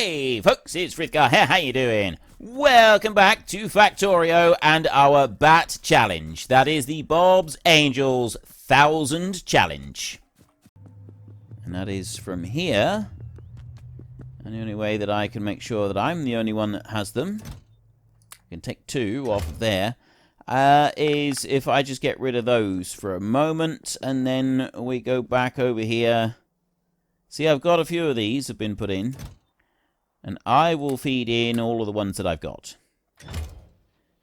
Hey folks, it's Frithgar here, how you doing? Welcome back to Factorio and our Bat Challenge. That is the Bob's Angels 1000 Challenge. And that is from here. And the only way that I can make sure that I'm the only one that has them, I can take two off of there, is if I just get rid of those for a moment and then we go back over here. See, I've got a few of these have been put in. And I will feed in all of the ones that I've got.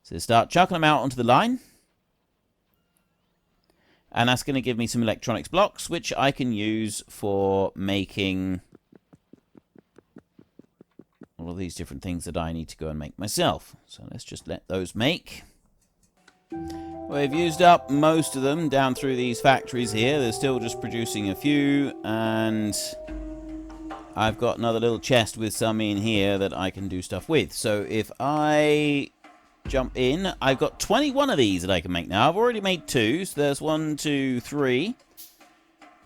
So start chucking them out onto the line. And that's going to give me some electronics blocks, which I can use for making all of these different things that I need to go and make myself. So let's just let those make. We've used up most of them down through these factories here. They're still just producing a few, and I've got another little chest with some in here that I can do stuff with. So if I jump in, I've got 21 of these that I can make now. I've already made two, so there's 1, 2, 3.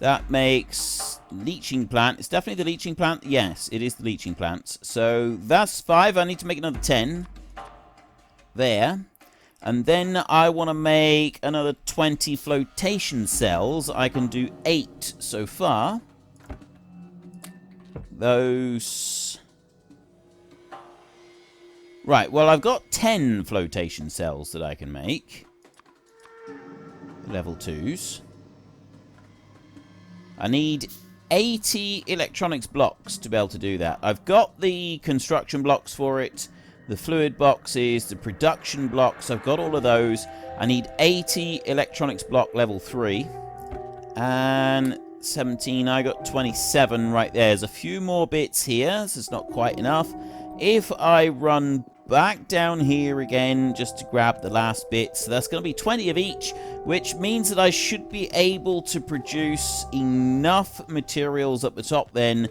That makes leaching plant. It's definitely the leaching plant. Yes, it is the leaching plants. So that's 5. I need to make another 10 there. And then I want to make another 20 flotation cells. I can do 8 so far. Those... Right, well, I've got 10 flotation cells that I can make. Level 2s. I need 80 electronics blocks to be able to do that. I've got the construction blocks for it, the fluid boxes, the production blocks. I've got all of those. I need 80 electronics block level 3. And 17, I got 27 right there. There's a few more bits here, so it's not quite enough. If I run back down here again just to grab the last bit, so that's going to be 20 of each, which means that I should be able to produce enough materials at the top then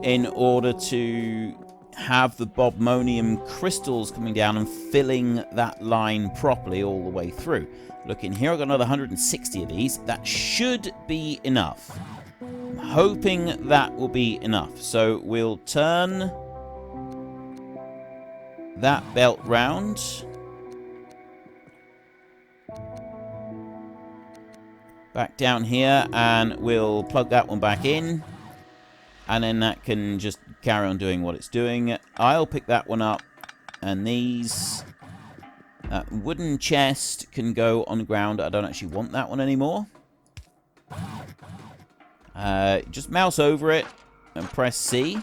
in order to have the bobmonium crystals coming down and filling that line properly all the way through. Look in here, I've got another 160 of these. That should be enough. I'm hoping that will be enough. So we'll turn that belt round. Back down here, and we'll plug that one back in. And then that can just carry on doing what it's doing. I'll pick that one up. And these... That wooden chest can go on the ground. I don't actually want that one anymore. Just mouse over it and press C.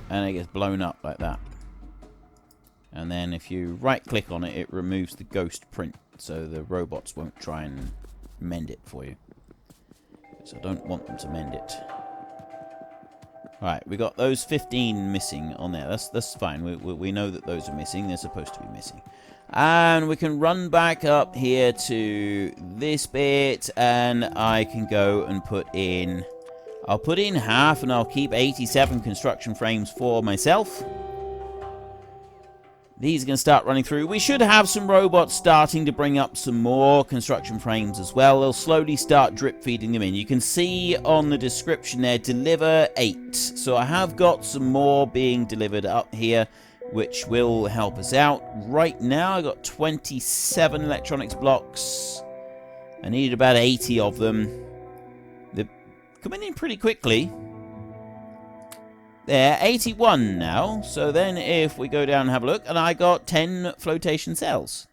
And it gets blown up like that. And then if you right-click on it, it removes the ghost print. So the robots won't try and mend it for you. So I don't want them to mend it. Right, we got those 15 missing on there. That's fine. We know that those are missing. They're supposed to be missing. And we can run back up here to this bit, and I can go and put in... I'll put in half, and I'll keep 87 construction frames for myself. These are going to start running through. We should have some robots starting to bring up some more construction frames as well. They'll slowly start drip feeding them in. You can see on the description there, deliver 8. So I have got some more being delivered up here, which will help us out. Right now, I got 27 electronics blocks. I needed about 80 of them. They're coming in pretty quickly. There, 81 now. So then if we go down and have a look, and I got 10 flotation cells.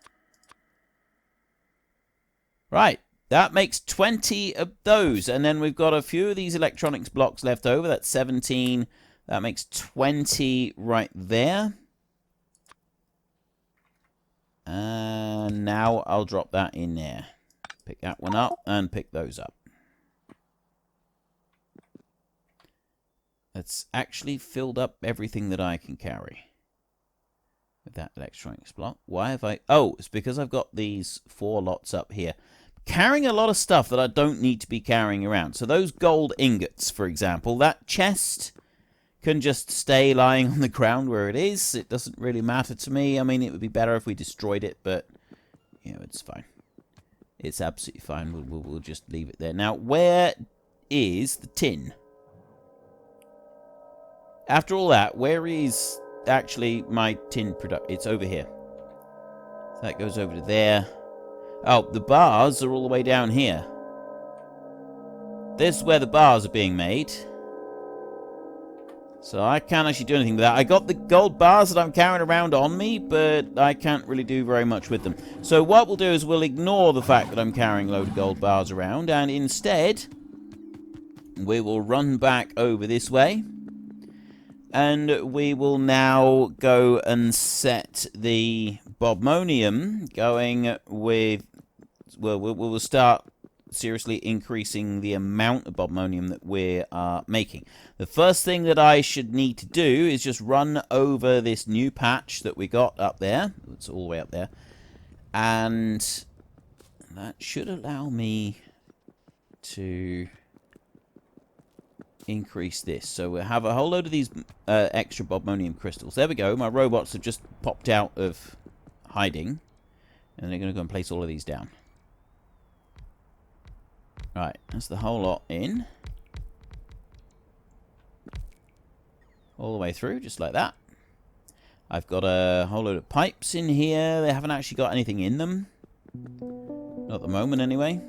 Right, that makes 20 of those. And then we've got a few of these electronics blocks left over. That's 17. That makes 20 right there. And now I'll drop that in there. Pick that one up and pick those up. That's actually filled up everything that I can carry with that electronics block. Why have I... Oh, it's because I've got these 4 lots up here. Carrying a lot of stuff that I don't need to be carrying around. So those gold ingots, for example, that chest can just stay lying on the ground where it is. It doesn't really matter to me. I mean, it would be better if we destroyed it, but, you know, it's fine. It's absolutely fine. We'll just leave it there. Now, where is the tin? After all that, where is actually my tin product? It's over here. That goes over to there. Oh, the bars are all the way down here. This is where the bars are being made. So I can't actually do anything with that. I got the gold bars that I'm carrying around on me, but I can't really do very much with them. So what we'll do is we'll ignore the fact that I'm carrying a load of gold bars around, and instead we will run back over this way. And we will now go and set the bobmonium going with... Well, we'll start seriously increasing the amount of bobmonium that we are making. The first thing that I should need to do is just run over this new patch that we got up there. It's all the way up there. And that should allow me to increase this. So we'll have a whole load of these extra bobmonium crystals. There we go. My robots have just popped out of hiding. And they're going to go and place all of these down. Right, that's the whole lot in. All the way through, just like that. I've got a whole load of pipes in here. They haven't actually got anything in them. Not at the moment, anyway.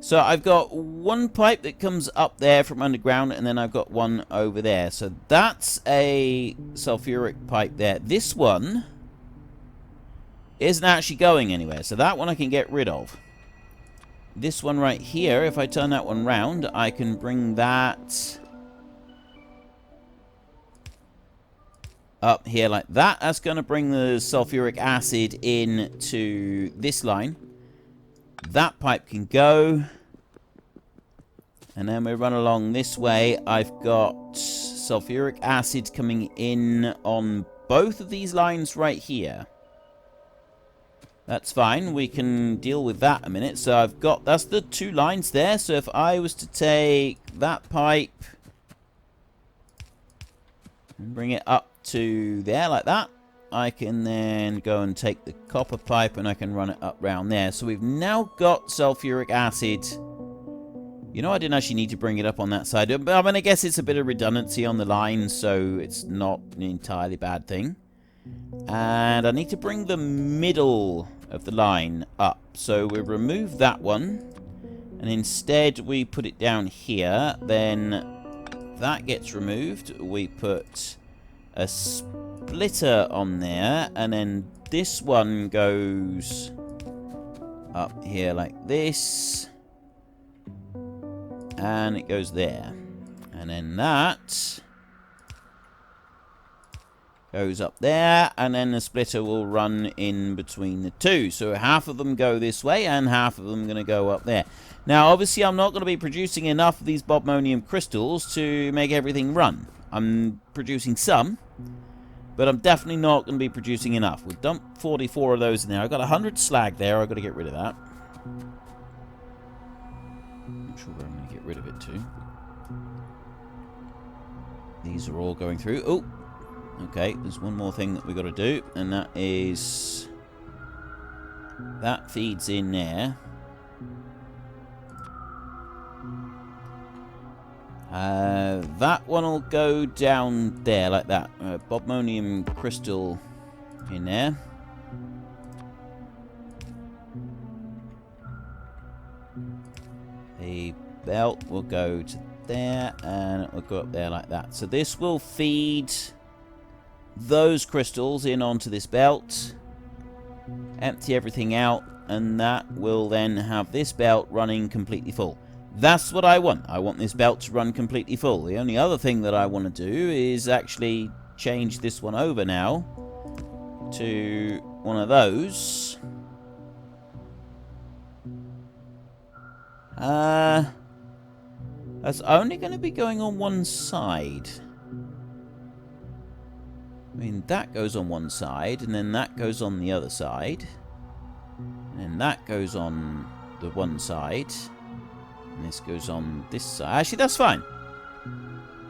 So I've got one pipe that comes up there from underground, and then I've got one over there. So that's a sulfuric pipe there. This one isn't actually going anywhere, so that one I can get rid of. This one right here, if I turn that one round, I can bring that up here like that. That's going to bring the sulfuric acid into this line. That pipe can go. And then we run along this way. I've got sulfuric acid coming in on both of these lines right here. That's fine. We can deal with that a minute. So I've got... That's the two lines there. So if I was to take that pipe and bring it up to there like that, I can then go and take the copper pipe and I can run it up round there. So we've now got sulfuric acid. You know, I didn't actually need to bring it up on that side. But I mean, I guess it's a bit of redundancy on the line, so it's not an entirely bad thing. And I need to bring the middle of the line up. So we remove that one. And instead we put it down here. Then that gets removed. We put a splitter on there. And then this one goes up here like this. And it goes there. And then that goes up there, and then the splitter will run in between the two. So half of them go this way, and half of them are going to go up there. Now, obviously, I'm not going to be producing enough of these bobmonium crystals to make everything run. I'm producing some, but I'm definitely not going to be producing enough. We've dumped 44 of those in there. I've got 100 slag there. I've got to get rid of that. I'm not sure where I'm going to get rid of it too. These are all going through. Oh! Okay, there's one more thing that we've got to do, and that is... that feeds in there. That one will go down there, like that. Bobmonium crystal in there. The belt will go to there, and it will go up there like that. So this will feed those crystals in onto this belt, empty everything out, and that will then have this belt running completely full. That's what I want. I want this belt to run completely full. The only other thing that I want to do is actually change this one over now to one of those. That's only going to be going on one side. I mean, that goes on one side, and then that goes on the other side. And then that goes on the one side. And this goes on this side. Actually, that's fine.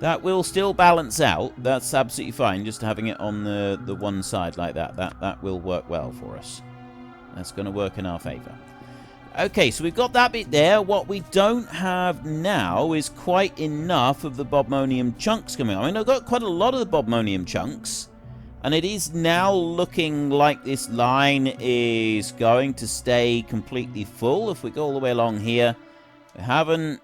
That will still balance out. That's absolutely fine, just having it on the one side like that. That will work well for us. That's going to work in our favour. Okay, so we've got that bit there. What we don't have now is quite enough of the bobmonium chunks coming on. I mean, I've got quite a lot of the bobmonium chunks, and it is now looking like this line is going to stay completely full. If we go all the way along here, we haven't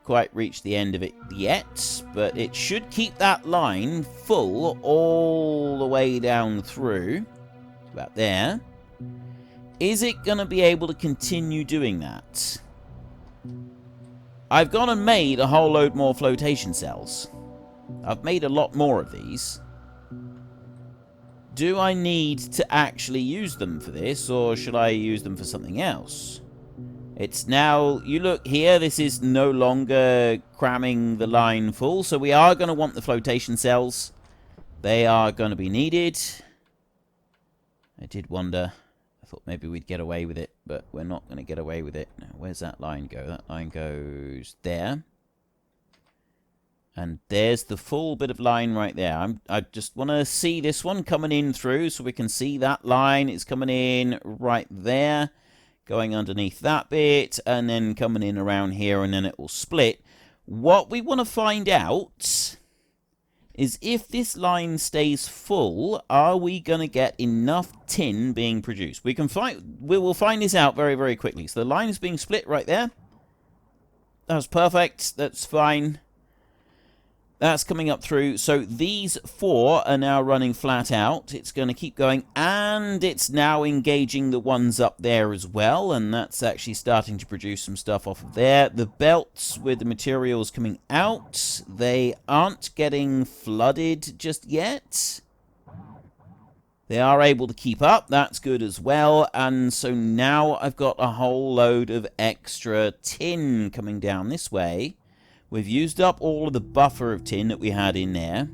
quite reached the end of it yet, but it should keep that line full all the way down through. About there. Is it going to be able to continue doing that? I've gone and made a whole load more flotation cells. I've made a lot more of these. Do I need to actually use them for this, or should I use them for something else? It's now, you look here, this is no longer cramming the line full, so we are going to want the flotation cells. They are going to be needed. I did wonder, I thought maybe we'd get away with it, but we're not going to get away with it. Now, where's that line go? That line goes there. And there's the full bit of line right there. I just want to see this one coming in through, so we can see that line is coming in right there, going underneath that bit, and then coming in around here, and then it will split. What we want to find out is if this line stays full, are we going to get enough tin being produced? We will find this out very, very quickly. So the line is being split right there. That's perfect. That's fine. That's coming up through. So these 4 are now running flat out. It's going to keep going, and it's now engaging the ones up there as well, and that's actually starting to produce some stuff off of there. The belts with the materials coming out, they aren't getting flooded just yet. They are able to keep up. That's good as well. And so now I've got a whole load of extra tin coming down this way. We've used up all of the buffer of tin that we had in there.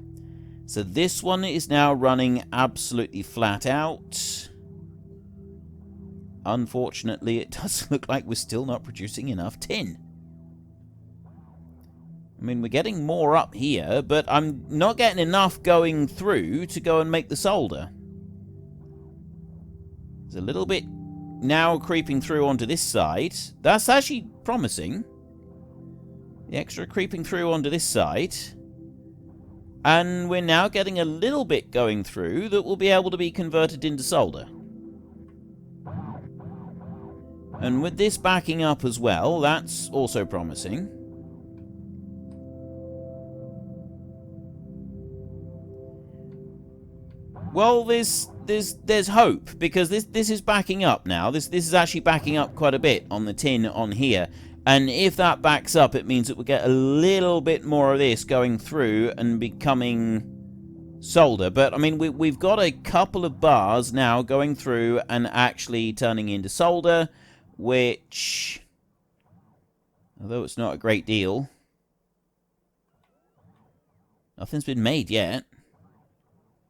So this one is now running absolutely flat out. Unfortunately, it does look like we're still not producing enough tin. I mean, we're getting more up here, but I'm not getting enough going through to go and make the solder. There's a little bit now creeping through onto this side. That's actually promising. The extra creeping through onto this side. And we're now getting a little bit going through that will be able to be converted into solder. And with this backing up as well, that's also promising. Well, there's hope, because this is backing up now. This is actually backing up quite a bit on the tin on here. And if that backs up, it means that we'll get a little bit more of this going through and becoming solder. But, I mean, we've got a couple of bars now going through and actually turning into solder, which, although it's not a great deal, nothing's been made yet.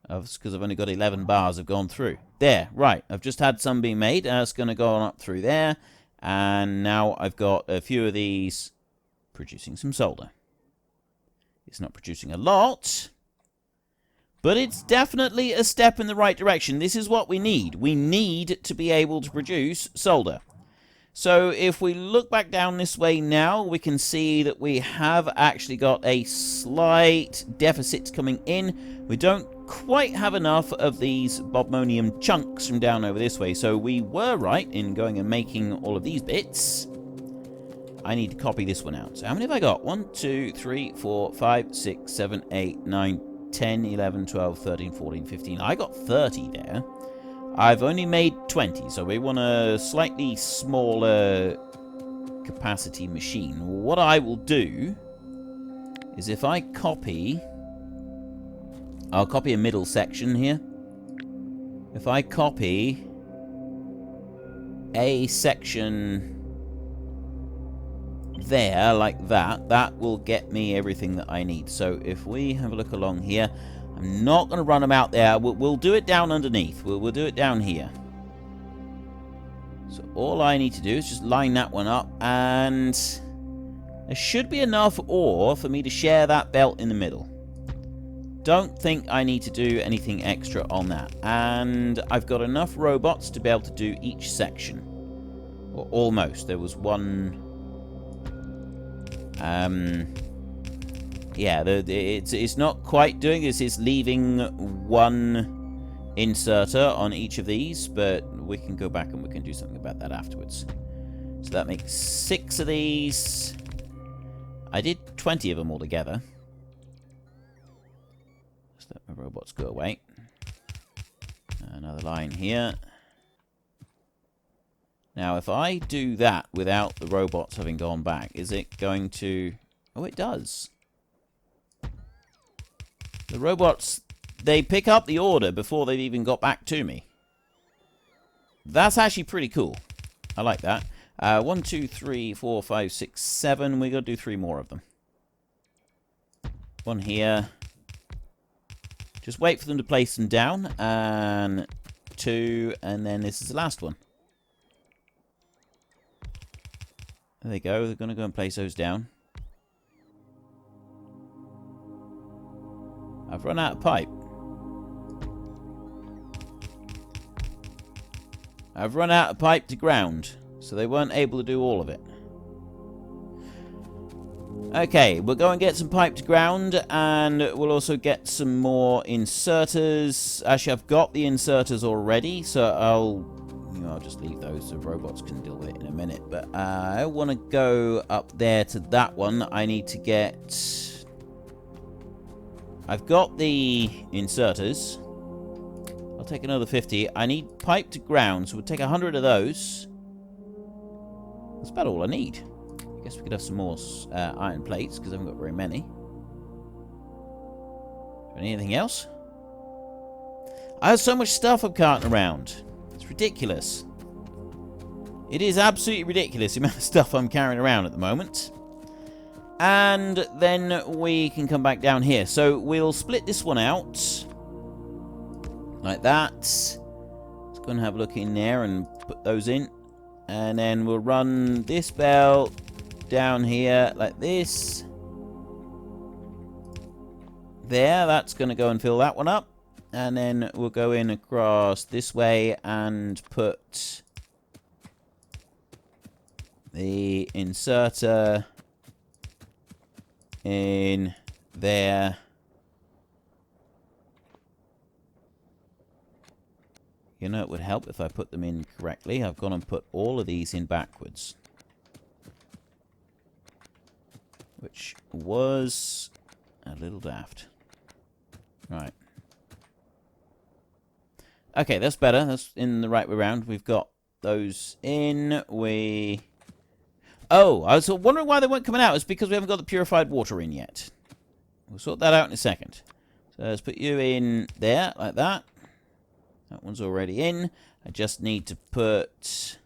Because I've only got 11 bars have gone through. There, right. I've just had some being made. That's going to go on up through there. And now I've got a few of these producing some solder. It's not producing a lot, but it's definitely a step in the right direction. This is what we need. We need to be able to produce solder. So if we look back down this way now, we can see that we have actually got a slight deficit coming in. We don't quite have enough of these bobmonium chunks from down over this way, so we were right in going and making all of these bits. I need to copy this one out. So how many have I got? 1, 2, 3, 4, 5, 6, 7, 8, 9, 10, 11, 12, 13, 14, 15. I got 30 there. I've only made 20, so we want a slightly smaller capacity machine. What I will do is if I copy... I'll copy a middle section here. If I copy a section there, like that, that will get me everything that I need. So if we have a look along here, I'm not going to run them out there. We'll do it down underneath. We'll do it down here. So all I need to do is just line that one up, and there should be enough ore for me to share that belt in the middle. Don't think I need to do anything extra on that. And I've got enough robots to be able to do each section. Or almost. There was one... yeah, it's not quite doing this. It's leaving one inserter on each of these, but we can go back and we can do something about that afterwards. So that makes 6 of these. I did 20 of them altogether. Just let my robots go away. Another line here. Now, if I do that without the robots having gone back, is it going to... Oh, it does. The robots, they pick up the order before they've even got back to me. That's actually pretty cool. I like that. 1, 2, 3, 4, 5, 6, 7. We're going to do 3 more of them. One here. Just wait for them to place them down. And 2. And then this is the last one. There they go. They're going to go and place those down. I've run out of pipe. I've run out of pipe to ground, so they weren't able to do all of it. Okay, we'll go and get some pipe to ground, and we'll also get some more inserters. Actually, I've got the inserters already, so I'll just leave those. The robots can deal with it in a minute. But I want to go up there to that one. I need to get... I've got the inserters. I'll take another 50. I need pipe to ground, so we'll take 100 of those. That's about all I need. I guess we could have some more iron plates, because I haven't got very many. Anything else? I have so much stuff I'm carting around. It's ridiculous. It is absolutely ridiculous the amount of stuff I'm carrying around at the moment. And then we can come back down here. So we'll split this one out. Like that. Let's go and have a look in there and put those in. And then we'll run this belt down here like this. There, that's going to go and fill that one up. And then we'll go in across this way and put the inserter in there. You know, it would help if I put them in correctly. I've gone and put all of these in backwards, which was a little daft. Right. Okay, that's better. That's in the right way around. We've got those in. Oh, I was wondering why they weren't coming out. It's because we haven't got the purified water in yet. We'll sort that out in a second. So let's put you in there, like that. That one's already in. I just need to put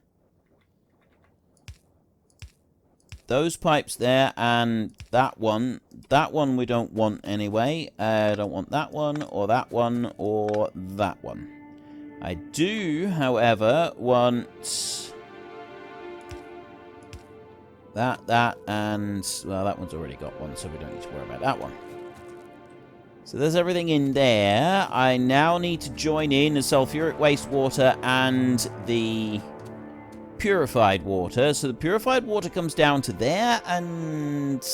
those pipes there and that one. That one we don't want anyway. I don't want that one or that one or that one. I do, however, want that, and, well, that one's already got one, so we don't need to worry about that one. So there's everything in there. I now need to join in the sulfuric wastewater and the purified water. So the purified water comes down to there, and...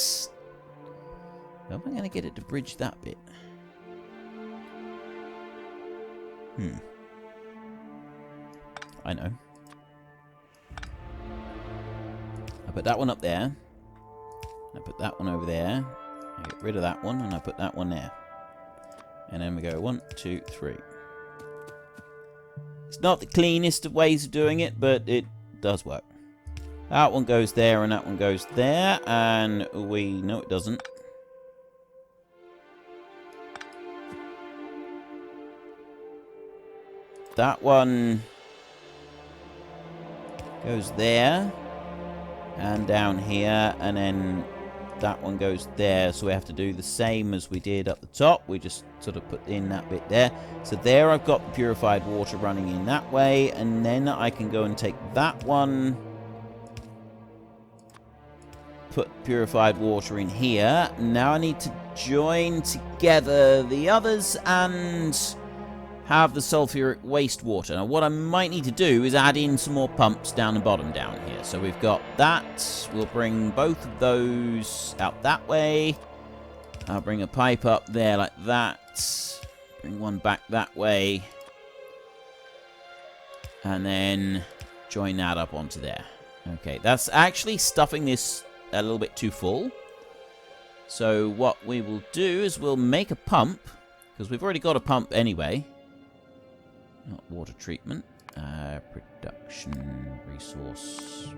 how am I going to get it to bridge that bit? I know. I put that one up there. I put that one over there. I get rid of that one, and I put that one there. And then we go 1, 2, 3. It's not the cleanest of ways of doing it, but it does work. That one goes there, and that one goes there, and we... no, it doesn't. That one goes there. And down here, and then that one goes there. So we have to do the same as we did up the top. We just sort of put in that bit there. So there I've got the purified water running in that way. And then I can go and take that one, put purified water in here. Now I need to join together the others, and have the sulfuric wastewater. Now, what I might need to do is add in some more pumps down the bottom down here. So we've got that. We'll bring both of those out that way. I'll bring a pipe up there like that. Bring one back that way. And then join that up onto there. Okay, that's actually stuffing this a little bit too full. So what we will do is we'll make a pump, because we've already got a pump anyway. Not water treatment. Production, resource.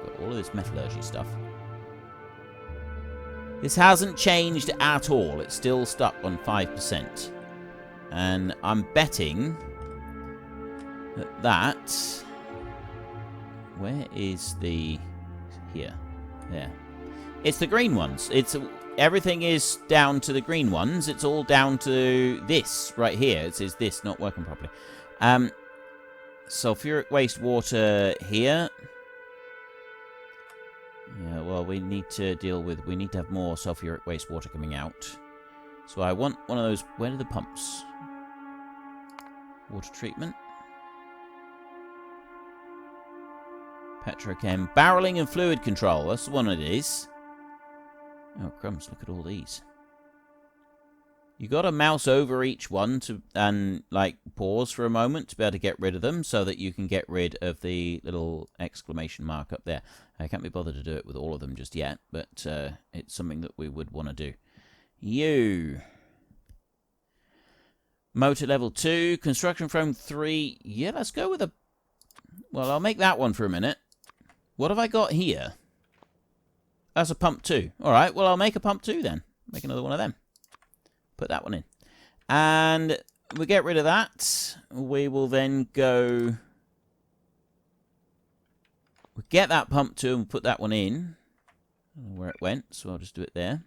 Got all of this metallurgy stuff. This hasn't changed at all. It's still stuck on 5%. And I'm betting that... Where is the... Here. There. It's the green ones. Everything is down to the green ones. It's all down to this right here. It says this not working properly. Sulfuric wastewater here. Yeah, well, we need to have more sulfuric wastewater coming out. So I want one of those. Where are the pumps? Water treatment. Petrochem. Barreling and fluid control. That's the one it is. Oh, crumbs, look at all these. You got to mouse over each one and like pause for a moment to be able to get rid of them so that you can get rid of the little exclamation mark up there. I can't be bothered to do it with all of them just yet, but it's something that we would want to do. Motor level 2, construction foam 3. Yeah, let's go with a... Well, I'll make that one for a minute. What have I got here? That's a pump 2. Alright, well, I'll make a pump 2 then. Make another one of them. Put that one in. And we get rid of that. We will then go... We'll get that pump 2 and put that one in. I don't know where it went, so I'll just do it there.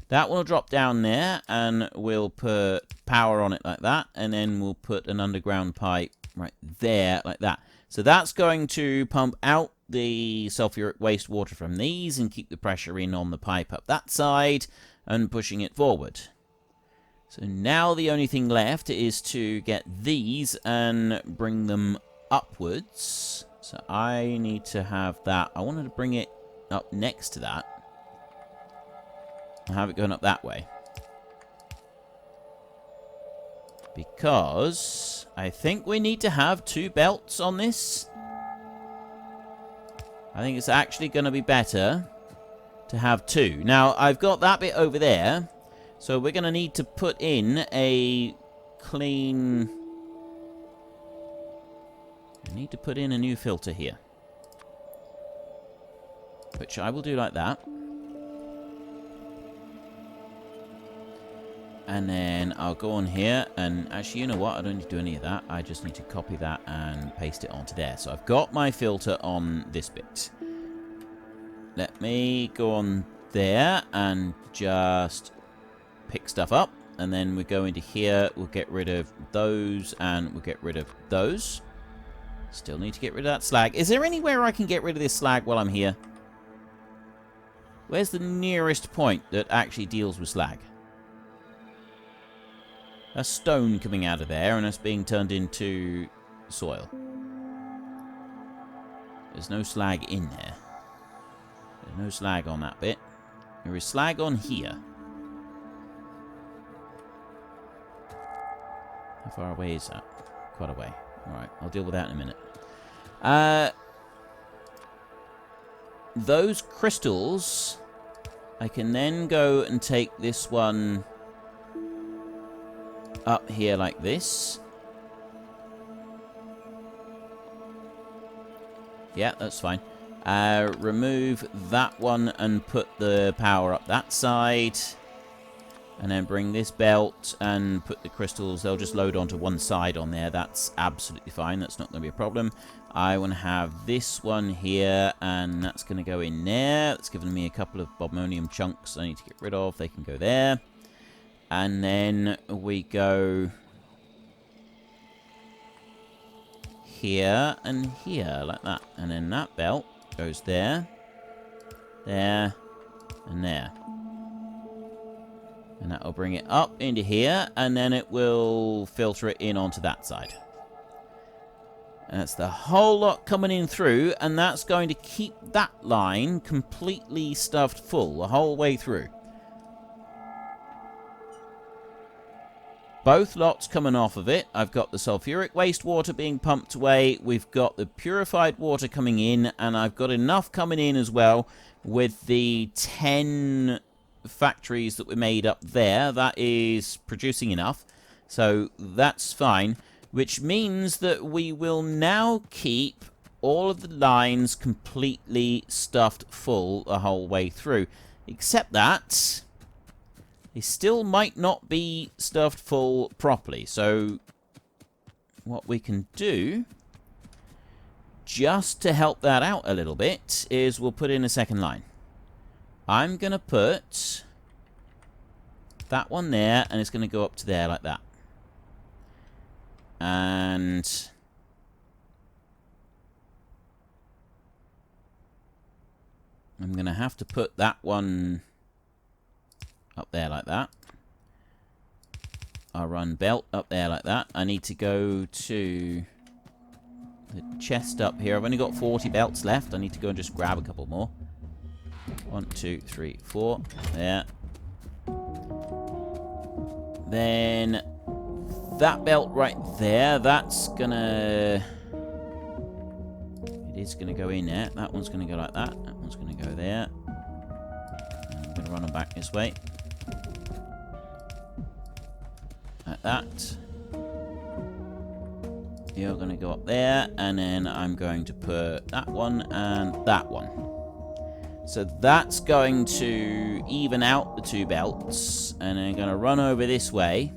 That one will drop down there, and we'll put power on it like that. And then we'll put an underground pipe right there, like that. So that's going to pump out the sulfuric wastewater from these and keep the pressure in on the pipe up that side and pushing it forward. So now the only thing left is to get these and bring them upwards. So I need to have that. I wanted to bring it up next to that. I'll have it going up that way. Because I think we need to have 2 belts on this. I think it's actually going to be better to have 2. Now, I've got that bit over there. So we're going to need to put in a clean... I need to put in a new filter here. Which I will do like that. And then I'll go on here, and actually, you know what? I don't need to do any of that. I just need to copy that and paste it onto there. So I've got my filter on this bit. Let me go on there and just pick stuff up. And then we go into here. We'll get rid of those, and we'll get rid of those. Still need to get rid of that slag. Is there anywhere I can get rid of this slag while I'm here? Where's the nearest point that actually deals with slag? A stone coming out of there, and it's being turned into soil. There's no slag in there. There's no slag on that bit. There is slag on here. How far away is that? Quite away. Alright, I'll deal with that in a minute. Those crystals, I can then go and take this one up here like this. Yeah, that's fine. Remove that one and put the power up that side. And then bring this belt and put the crystals. They'll just load onto one side on there. That's absolutely fine. That's not going to be a problem. I want to have this one here, and that's going to go in there. That's given me a couple of bobmonium chunks I need to get rid of. They can go there. And then we go here and here, like that. And then that belt goes there, there, and there. And that will bring it up into here, and then it will filter it in onto that side. And that's the whole lot coming in through, and that's going to keep that line completely stuffed full the whole way through. Both lots coming off of it. I've got the sulfuric wastewater being pumped away. We've got the purified water coming in, and I've got enough coming in as well with the 10 factories that we made up there. That is producing enough, so that's fine, which means that we will now keep all of the lines completely stuffed full the whole way through, except that they still might not be stuffed full properly. So what we can do, just to help that out a little bit, is we'll put in a second line. I'm going to put that one there, and it's going to go up to there like that. And I'm going to have to put that one up there like that. I'll run belt up there like that. I need to go to the chest up here. I've only got 40 belts left. I need to go and just grab a couple more. 1, 2, 3, 4. There. Then that belt right there, that's gonna... It is gonna go in there. That one's gonna go like that. That one's gonna go there. And I'm gonna run them back this way. Like that. You're gonna go up there, and then I'm going to put that one and that one. So that's going to even out the two belts, and I'm going to run over this way.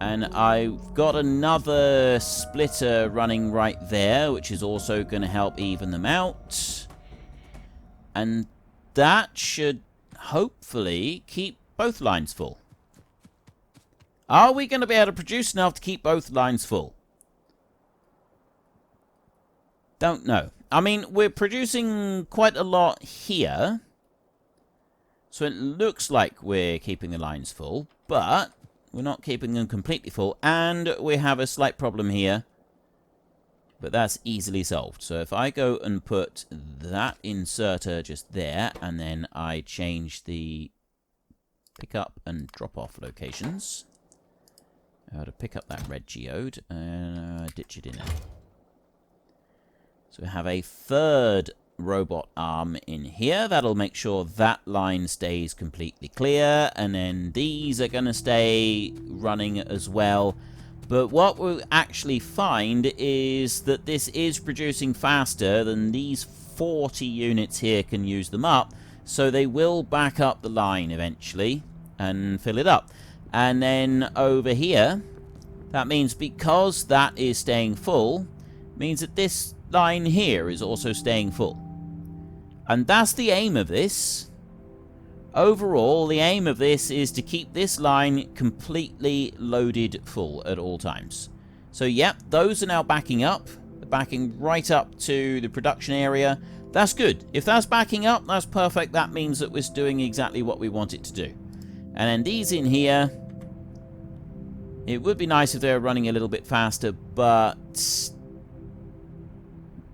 And I've got another splitter running right there, which is also going to help even them out. And that should hopefully keep both lines full. Are we going to be able to produce enough to keep both lines full? Don't know. I mean, we're producing quite a lot here, so it looks like we're keeping the lines full, but we're not keeping them completely full, and we have a slight problem here, but that's easily solved. So if I go and put that inserter just there, and then I change the pick up and drop off locations, to pick up that red geode and ditch it in there. So we have a third robot arm in here. That'll make sure that line stays completely clear. And then these are going to stay running as well. But what we'll actually find is that this is producing faster than these 40 units here can use them up. So they will back up the line eventually and fill it up. And then over here, that means because that is staying full, means that this line here is also staying full. And that's the aim of this. Overall, the aim of this is to keep this line completely loaded full at all times. So yep, those are now backing up. They're backing right up to the production area. That's good. If that's backing up, that's perfect. That means that we're doing exactly what we want it to do. And then these in here, it would be nice if they were running a little bit faster, but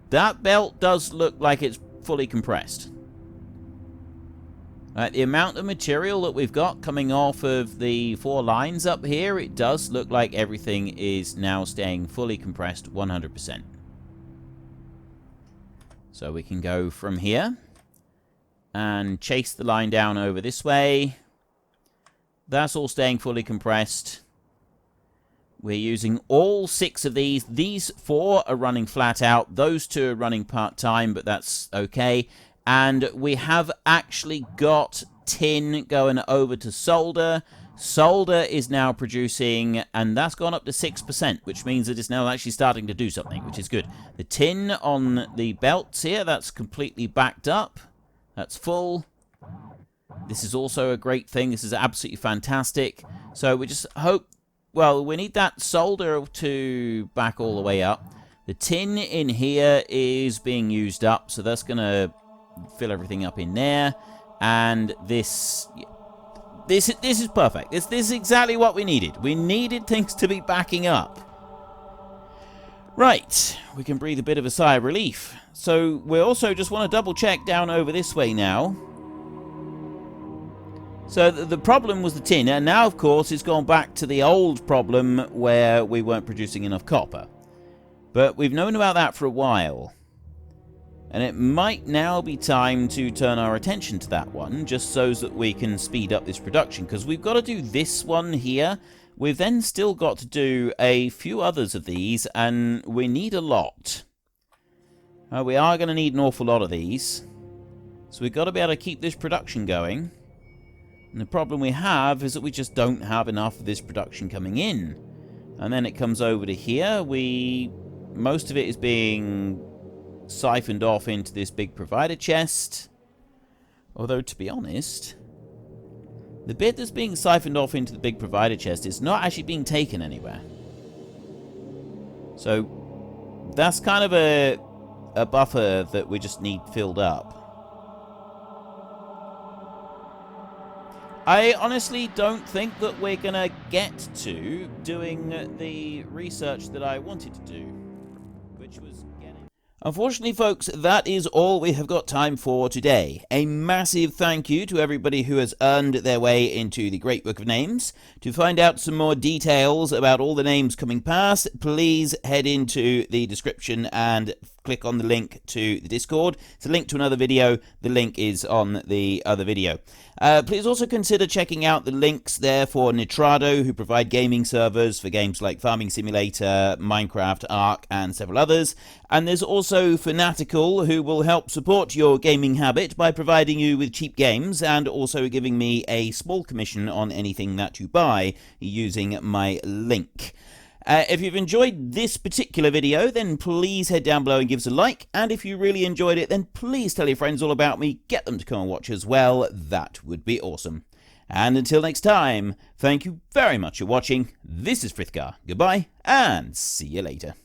that belt does look like it's fully compressed. Right, the amount of material that we've got coming off of the 4 lines up here, it does look like everything is now staying fully compressed 100%. So we can go from here and chase the line down over this way. That's all staying fully compressed. We're using all 6 of these. These 4 are running flat out. Those 2 are running part-time, but that's okay. And we have actually got tin going over to solder. Solder is now producing, and that's gone up to 6%, which means that it's now actually starting to do something, which is good. The tin on the belts here, that's completely backed up. That's full. This is also a great thing. This is absolutely fantastic. So we just hope... Well, we need that solder to back all the way up. The tin in here is being used up, so that's going to fill everything up in there. And this This is perfect. This is exactly what we needed. We needed things to be backing up. Right, we can breathe a bit of a sigh of relief. So we also just want to double check down over this way now. So the problem was the tin, and now of course it's gone back to the old problem where we weren't producing enough copper. But we've known about that for a while. And it might now be time to turn our attention to that one, just so that we can speed up this production, because we've got to do this one here. We've then still got to do a few others of these, and we need a lot. We are going to need an awful lot of these. So we've got to be able to keep this production going. And the problem we have is that we just don't have enough of this production coming in. And then it comes over to here. Most of it is being siphoned off into this big provider chest. Although, to be honest, the bit that's being siphoned off into the big provider chest is not actually being taken anywhere. So that's kind of a buffer that we just need filled up. I honestly don't think that we're going to get to doing the research that I wanted to do, which was getting... Unfortunately, folks, that is all we have got time for today. A massive thank you to everybody who has earned their way into the Great Book of Names. To find out some more details about all the names coming past, please head into the description and click on the link to the Discord. It's a link to another video. The link is on the other video. Please also consider checking out the links there for Nitrado, who provide gaming servers for games like Farming Simulator, Minecraft, Ark, and several others. And there's also Fanatical, who will help support your gaming habit by providing you with cheap games and also giving me a small commission on anything that you buy using my link. If you've enjoyed this particular video, then please head down below and give us a like. And if you really enjoyed it, then please tell your friends all about me. Get them to come and watch as well. That would be awesome. And until next time, thank you very much for watching. This is Frithgar. Goodbye, and see you later.